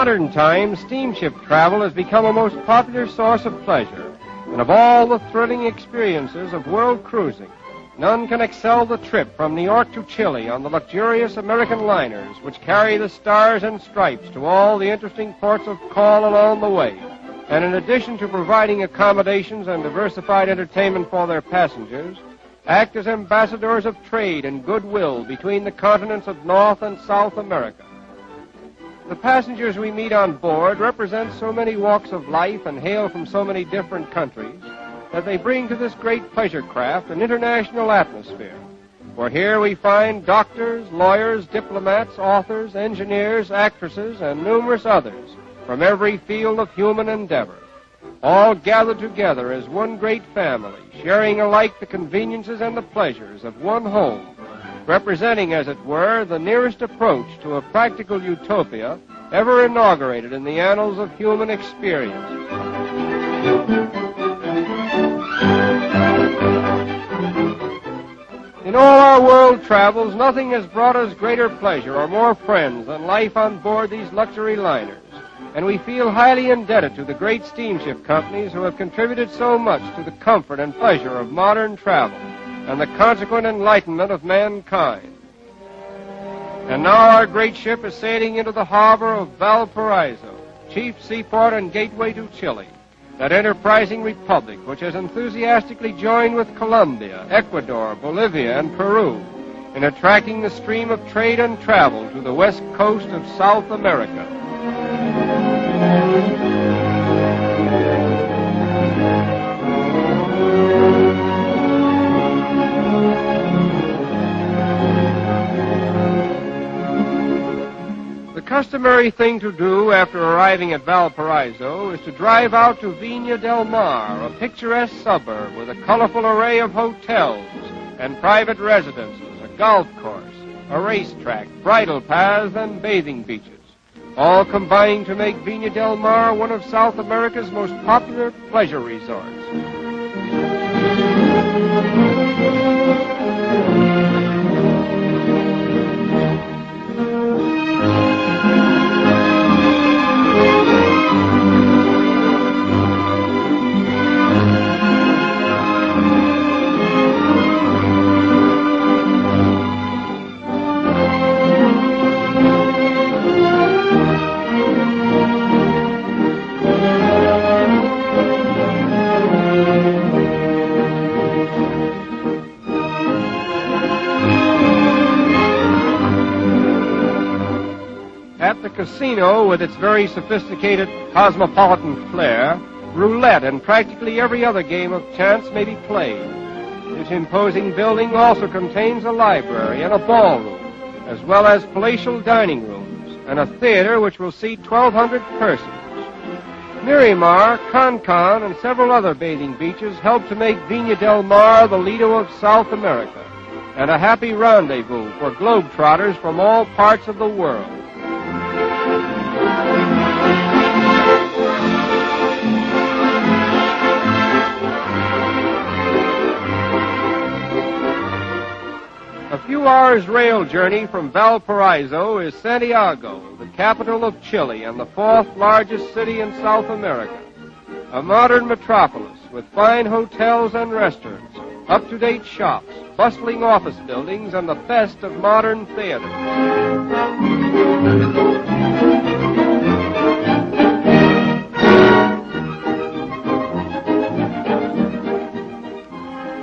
modern times, steamship travel has become a most popular source of pleasure, and of all the thrilling experiences of world cruising, none can excel the trip from New York to Chile on the luxurious American liners which carry the stars and stripes to all the interesting ports of call along the way. And in addition to providing accommodations and diversified entertainment for their passengers, act as ambassadors of trade and goodwill between the continents of North and South America. The passengers we meet on board represent so many walks of life and hail from so many different countries that they bring to this great pleasure craft an international atmosphere. For here we find doctors, lawyers, diplomats, authors, engineers, actresses, and numerous others from every field of human endeavor, all gathered together as one great family, sharing alike the conveniences and the pleasures of one home, representing, as it were, the nearest approach to a practical utopia ever inaugurated in the annals of human experience. In all our world travels, nothing has brought us greater pleasure or more friends than life on board these luxury liners, and we feel highly indebted to the great steamship companies who have contributed so much to the comfort and pleasure of modern travel and the consequent enlightenment of mankind. And now our great ship is sailing into the harbor of Valparaiso, chief seaport and gateway to Chile, that enterprising republic which has enthusiastically joined with Colombia, Ecuador, Bolivia, and Peru in attracting the stream of trade and travel to the west coast of South America. The customary thing to do after arriving at Valparaiso is to drive out to Viña del Mar, a picturesque suburb with a colorful array of hotels and private residences, a golf course, a racetrack, bridle paths, and bathing beaches, all combining to make Viña del Mar one of South America's most popular pleasure resorts. Casino, with its very sophisticated cosmopolitan flair, roulette, and practically every other game of chance may be played. This imposing building also contains a library and a ballroom, as well as palatial dining rooms, and a theater which will seat 1,200 persons. Miramar, Cancun, and several other bathing beaches help to make Viña del Mar the Lido of South America, and a happy rendezvous for globetrotters from all parts of the world. A few hours' rail journey from Valparaiso is Santiago, the capital of Chile and the fourth largest city in South America. A modern metropolis with fine hotels and restaurants, up-to-date shops, bustling office buildings, and the best of modern theaters.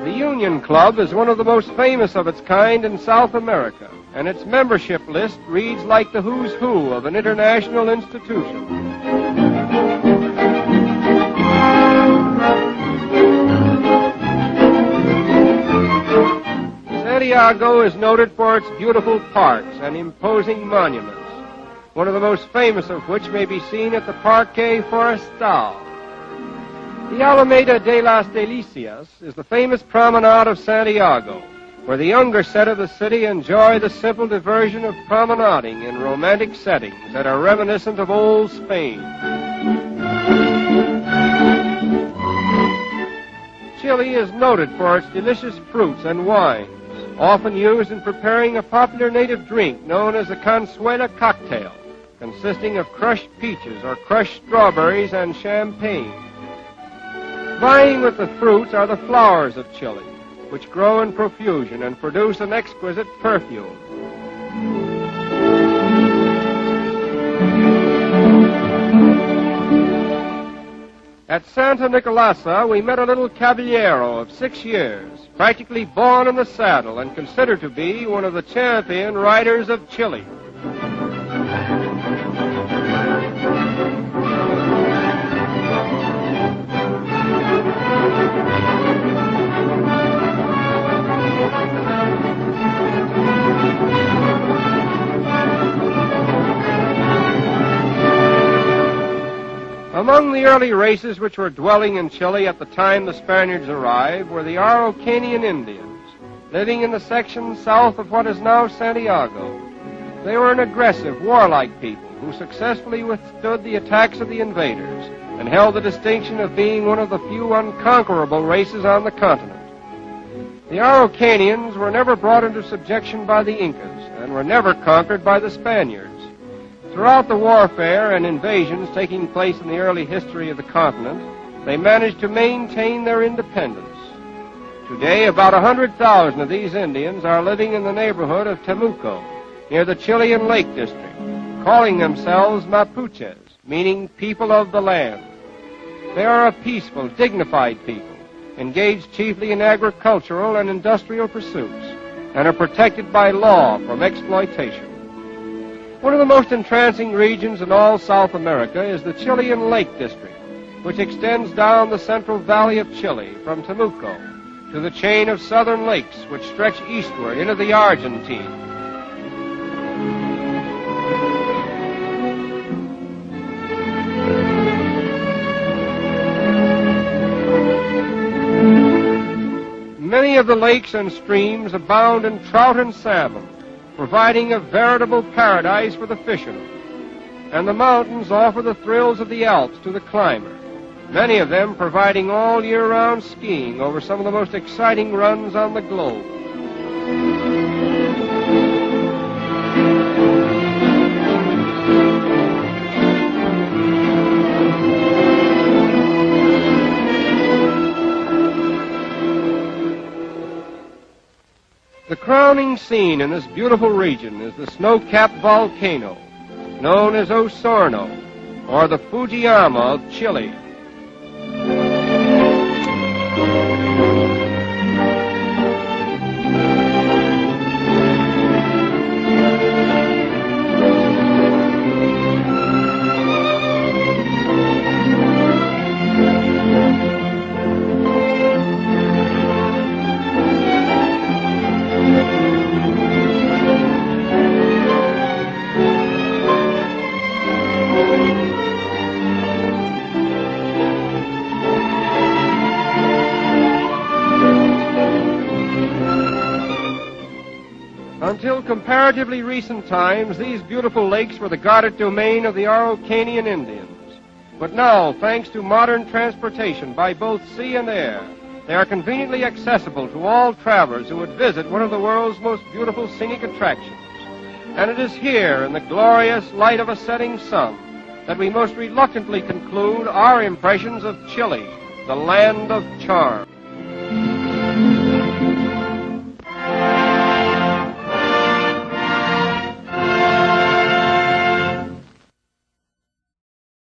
The Union Club is one of the most famous of its kind in South America, and its membership list reads like the who's who of an international institution. Santiago is noted for its beautiful parks and imposing monuments, one of the most famous of which may be seen at the Parque Forestal. The Alameda de las Delicias is the famous promenade of Santiago, where the younger set of the city enjoy the simple diversion of promenading in romantic settings that are reminiscent of old Spain. Chile is noted for its delicious fruits and wines, often used in preparing a popular native drink known as the Consuela cocktail, consisting of crushed peaches or crushed strawberries and champagne. Vying with the fruits are the flowers of Chile, which grow in profusion and produce an exquisite perfume. At Santa Nicolasa, we met a little caballero of 6 years, practically born in the saddle and considered to be one of the champion riders of Chile. Among the early races which were dwelling in Chile at the time the Spaniards arrived were the Araucanian Indians, living in the section south of what is now Santiago. They were an aggressive, warlike people who successfully withstood the attacks of the invaders and held the distinction of being one of the few unconquerable races on the continent. The Araucanians were never brought into subjection by the Incas and were never conquered by the Spaniards. Throughout the warfare and invasions taking place in the early history of the continent, they managed to maintain their independence. Today, about 100,000 of these Indians are living in the neighborhood of Temuco, near the Chilean Lake District, calling themselves Mapuches, meaning people of the land. They are a peaceful, dignified people, engaged chiefly in agricultural and industrial pursuits, and are protected by law from exploitation. One of the most entrancing regions in all South America is the Chilean Lake District, which extends down the central valley of Chile from Temuco to the chain of southern lakes which stretch eastward into the Argentine. Many of the lakes and streams abound in trout and salmon, providing a veritable paradise for the fishermen. And the mountains offer the thrills of the Alps to the climber, many of them providing all year-round skiing over some of the most exciting runs on the globe. The crowning scene in this beautiful region is the snow-capped volcano, known as Osorno, or the Fujiyama of Chile. Until comparatively recent times, these beautiful lakes were the guarded domain of the Araucanian Indians. But now, thanks to modern transportation by both sea and air, they are conveniently accessible to all travelers who would visit one of the world's most beautiful scenic attractions. And it is here, in the glorious light of a setting sun, that we most reluctantly conclude our impressions of Chile, the land of charm.